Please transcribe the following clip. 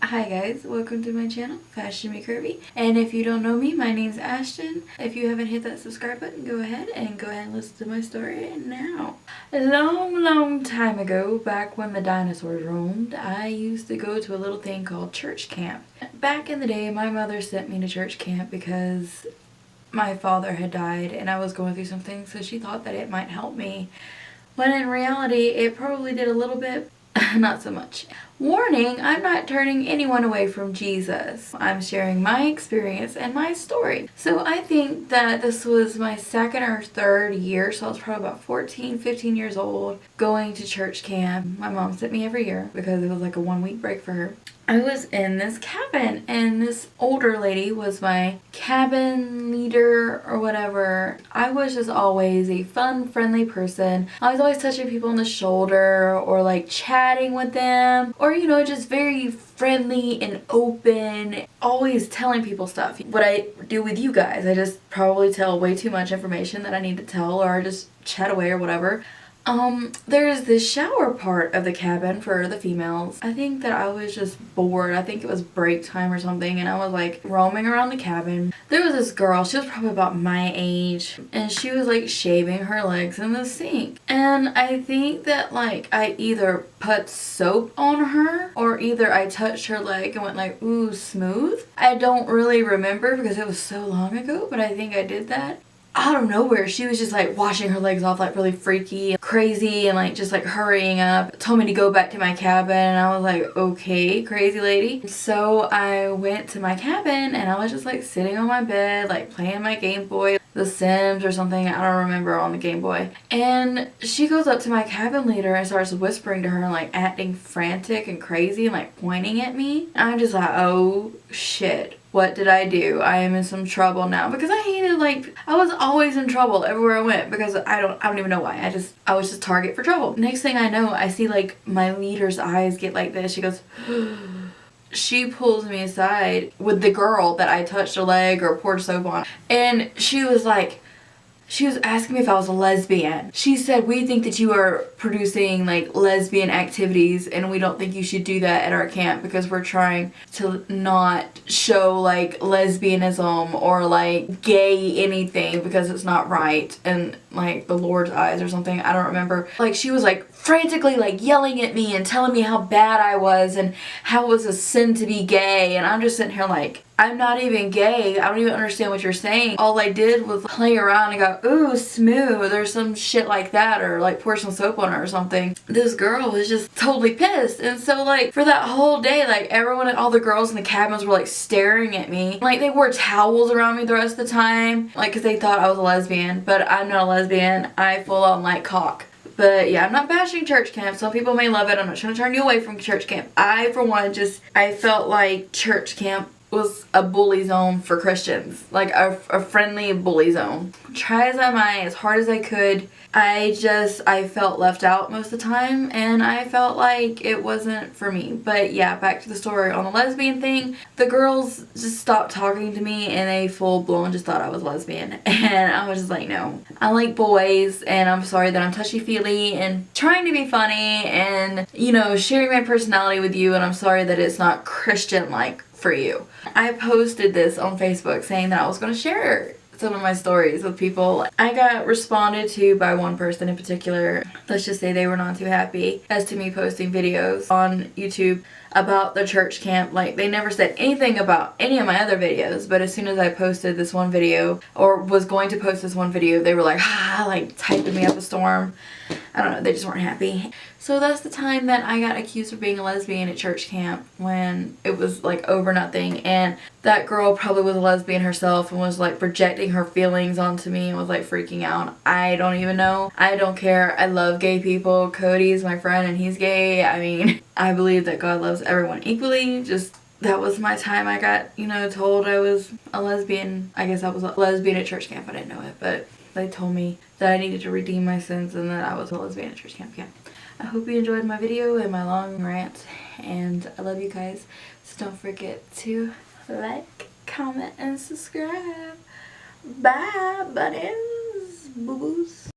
Hi guys, welcome to my channel, FashionMeCurvy. And if you don't know me, my name's Ashton. If you haven't hit that subscribe button, go ahead and listen to my story now. A long time ago, back when the dinosaurs roamed, I used to go to a little thing called church camp. Back in the day, my mother sent me to church camp because my father had died and I was going through something, so she thought that it might help me. When in reality, it probably did a little bit, not so much. Warning, I'm not turning anyone away from Jesus. I'm sharing my experience and my story. So I think that this was my second or third year, so I was probably about 14, 15 years old, going to church camp. My mom sent me every year because it was like a 1 week break for her. I was in this cabin and this older lady was my cabin leader or whatever. I was just always a fun, friendly person. I was always touching people on the shoulder or like chatting with them, or you know, just very friendly and open, always telling people stuff. What I do with you guys, I just probably tell way too much information that I need to tell, or just chat away or whatever. There's this shower part of the cabin for the females. I think that I was just bored. I think it was break time or something, and I was like roaming around the cabin. There was this girl, she was probably about my age, and she was like shaving her legs in the sink. And I think that like I either put soap on her or either I touched her leg and went like, ooh, smooth. I don't really remember because it was so long ago, but I think I did that. Out of nowhere, she was just like washing her legs off like really freaky, crazy, and like just like hurrying up. Told me to go back to my cabin, and I was like, okay, crazy lady. So I went to my cabin and I was just like sitting on my bed, like playing my Game Boy, The Sims or something, I don't remember, on the Game Boy. And she goes up to my cabin leader and starts whispering to her and like acting frantic and crazy and like pointing at me. I'm just like, oh shit. What did I do? I am in some trouble now, because I hated, like, I was always in trouble everywhere I went because I don't even know why. I was just target for trouble. Next thing I know, I see like my leader's eyes get like this. She goes, she pulls me aside with the girl that I touched her leg or poured soap on, and she was like, she was asking me if I was a lesbian. She said, we think that you are producing like lesbian activities and we don't think you should do that at our camp because we're trying to not show like lesbianism or like gay anything because it's not right in like the Lord's eyes or something. I don't remember. Like she was like frantically like yelling at me and telling me how bad I was and how it was a sin to be gay, and I'm just sitting here like, I'm not even gay. I don't even understand what you're saying. All I did was play around and go, ooh, smooth, or some shit like that, or like pour some soap on her or something. This girl was just totally pissed. And so like for that whole day, like everyone, all the girls in the cabins were like staring at me. Like they wore towels around me the rest of the time, like because they thought I was a lesbian, but I'm not a lesbian. I full on like cock. But yeah, I'm not bashing church camp. Some people may love it. I'm not trying to turn you away from church camp. I, for one, I felt like church camp was a bully zone for Christians, like a friendly bully zone. Try as I might, as hard as I could, I felt left out most of the time, and I felt like it wasn't for me. But yeah, back to the story on the lesbian thing. The girls just stopped talking to me and they full blown just thought I was lesbian, and I was just like, no, I like boys, and I'm sorry that I'm touchy-feely and trying to be funny and, you know, sharing my personality with you, and I'm sorry that it's not Christian-like for you. I posted this on Facebook saying that I was going to share some of my stories with people. I got responded to by one person in particular. Let's just say they were not too happy as to me posting videos on YouTube about the church camp. Like, they never said anything about any of my other videos, but as soon as I posted this one video, or was going to post this one video, they were like, like typing me up a storm. I don't know, they just weren't happy. So that's the time that I got accused of being a lesbian at church camp, when it was like over nothing, and that girl probably was a lesbian herself and was like projecting her feelings onto me and was like freaking out. I don't even know. I don't care. I love gay people. Cody's my friend and he's gay. I mean, I believe that God loves everyone equally. Just that was my time. I got, you know, told I was a lesbian. I guess I was a lesbian at church camp. I didn't know it, but they told me that I needed to redeem my sins and that I was a lesbian at church camp. Yeah. I hope you enjoyed my video and my long rant, and I love you guys. So don't forget to like, comment, and subscribe. Bye, buddies. Boo-boos.